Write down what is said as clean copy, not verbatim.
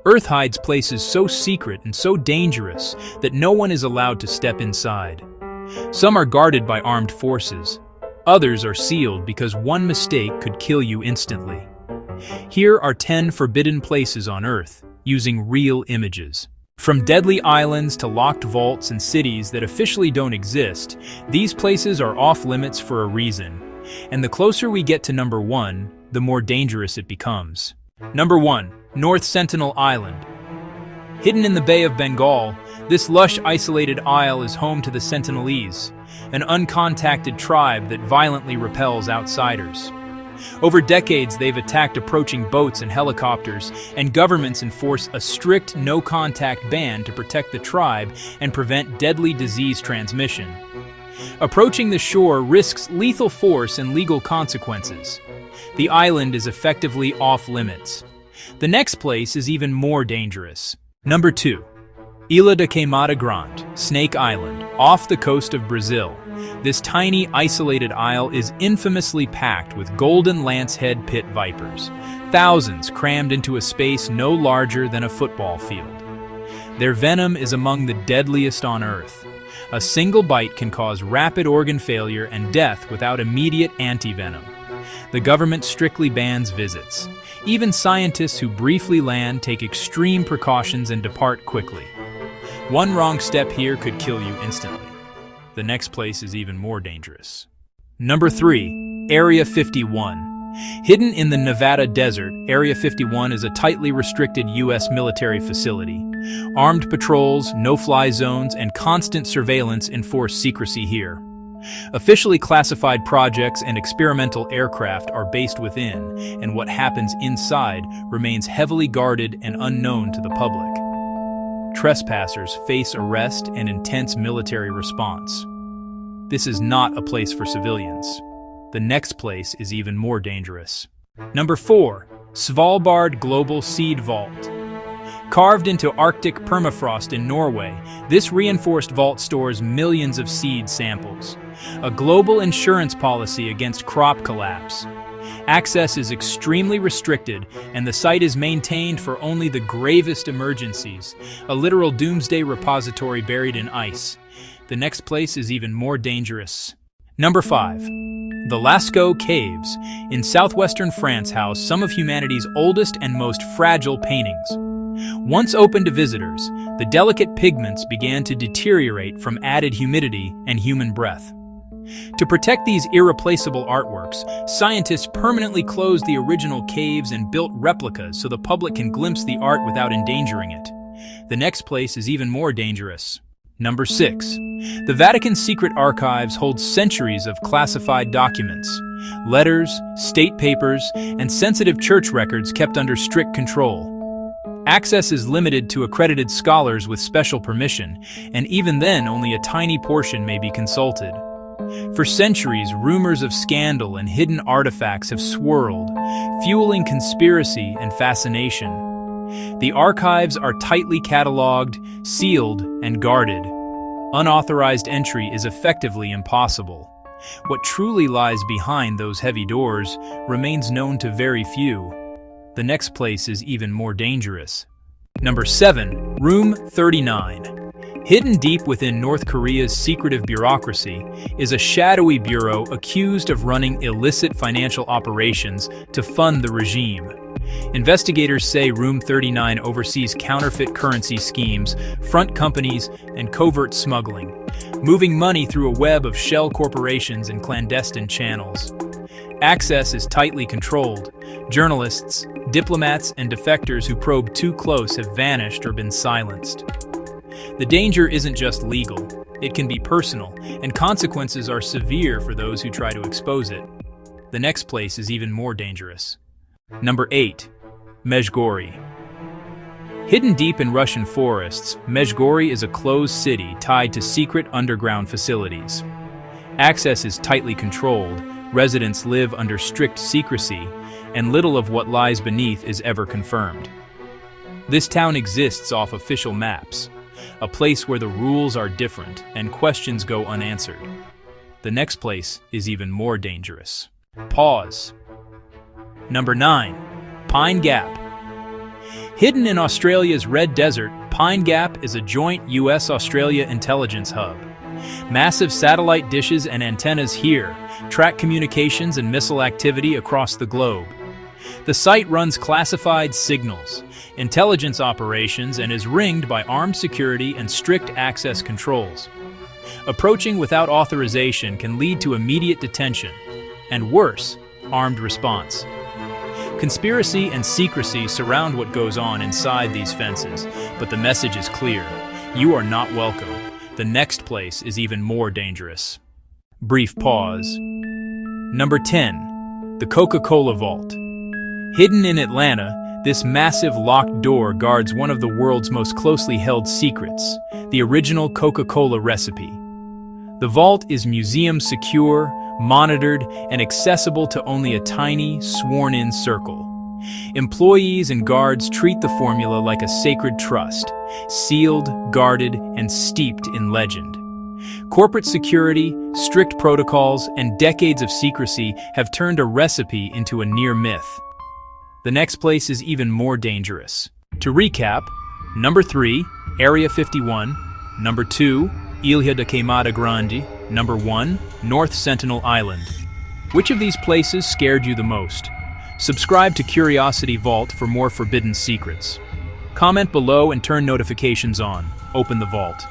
Earth hides places so secret and so dangerous that no one is allowed to step inside. Some are guarded by armed forces. Others are sealed because one mistake could kill you instantly. Here are 10 forbidden places on Earth, using real images. From deadly islands to locked vaults and cities that officially don't exist, these places are off-limits for a reason. And the closer we get to number 1, the more dangerous it becomes. Number 1. North Sentinel Island. Hidden in the Bay of Bengal, this lush, isolated isle is home to the Sentinelese, an uncontacted tribe that violently repels outsiders. Over decades, they've attacked approaching boats and helicopters, and governments enforce a strict no-contact ban to protect the tribe and prevent deadly disease transmission. Approaching the shore risks lethal force and legal consequences. The island is effectively off-limits. The next place is even more dangerous. Number 2. Ilha de Queimada Grande, Snake Island, off the coast of Brazil. This tiny, isolated isle is infamously packed with golden lancehead pit vipers, thousands crammed into a space no larger than a football field. Their venom is among the deadliest on Earth. A single bite can cause rapid organ failure and death without immediate antivenom. The government strictly bans visits. Even scientists who briefly land take extreme precautions and depart quickly. One wrong step here could kill you instantly. The next place is even more dangerous. Number 3. Area 51. Hidden in the Nevada desert, Area 51 is a tightly restricted U.S. military facility. Armed patrols, no-fly zones, and constant surveillance enforce secrecy here. Officially classified projects and experimental aircraft are based within, and what happens inside remains heavily guarded and unknown to the public. Trespassers face arrest and intense military response. This is not a place for civilians. The next place is even more dangerous. Number 4. Svalbard Global Seed Vault. Carved into Arctic permafrost in Norway, this reinforced vault stores millions of seed samples. A global insurance policy against crop collapse. Access is extremely restricted, and the site is maintained for only the gravest emergencies, a literal doomsday repository buried in ice. The next place is even more dangerous. Number 5. The Lascaux Caves. In southwestern France house some of humanity's oldest and most fragile paintings. Once open to visitors, the delicate pigments began to deteriorate from added humidity and human breath. To protect these irreplaceable artworks, scientists permanently closed the original caves and built replicas so the public can glimpse the art without endangering it. The next place is even more dangerous. Number 6. The Vatican's secret archives hold centuries of classified documents, letters, state papers, and sensitive church records kept under strict control. Access is limited to accredited scholars with special permission, and even then only a tiny portion may be consulted. For centuries, rumors of scandal and hidden artifacts have swirled, fueling conspiracy and fascination. The archives are tightly cataloged, sealed, and guarded. Unauthorized entry is effectively impossible. What truly lies behind those heavy doors remains known to very few. The next place is even more dangerous. Number 7. Room 39. Hidden deep within North Korea's secretive bureaucracy is a shadowy bureau accused of running illicit financial operations to fund the regime. Investigators say Room 39 oversees counterfeit currency schemes, front companies, and covert smuggling, moving money through a web of shell corporations and clandestine channels. Access is tightly controlled. Journalists, diplomats, and defectors who probe too close have vanished or been silenced. The danger isn't just legal, it can be personal, and consequences are severe for those who try to expose it. The next place is even more dangerous. Number 8. Mezhgori. Hidden deep in Russian forests, Mezhgori is a closed city tied to secret underground facilities. Access is tightly controlled, residents live under strict secrecy, and little of what lies beneath is ever confirmed. This town exists off official maps, a place where the rules are different and questions go unanswered. The next place is even more dangerous. Pause. Number 9. Pine Gap. Hidden in Australia's Red Desert, Pine Gap is a joint US-Australia intelligence hub. Massive satellite dishes and antennas here track communications and missile activity across the globe. The site runs classified signals, intelligence operations, and is ringed by armed security and strict access controls. Approaching without authorization can lead to immediate detention, and worse, armed response. Conspiracy and secrecy surround what goes on inside these fences, but the message is clear. You are not welcome. The next place is even more dangerous. Brief pause. Number 10. The Coca-Cola Vault. Hidden in Atlanta, this massive locked door guards one of the world's most closely held secrets, the original Coca-Cola recipe. The vault is museum secure, monitored, and accessible to only a tiny, sworn-in circle. Employees and guards treat the formula like a sacred trust, sealed, guarded, and steeped in legend. Corporate security, strict protocols, and decades of secrecy have turned a recipe into a near myth. The next place is even more dangerous. To recap, number 3, Area 51, number 2, Ilha de Queimada Grande, number 1, North Sentinel Island. Which of these places scared you the most? Subscribe to Curiosity Vault for more forbidden secrets. Comment below and turn notifications on. Open the vault.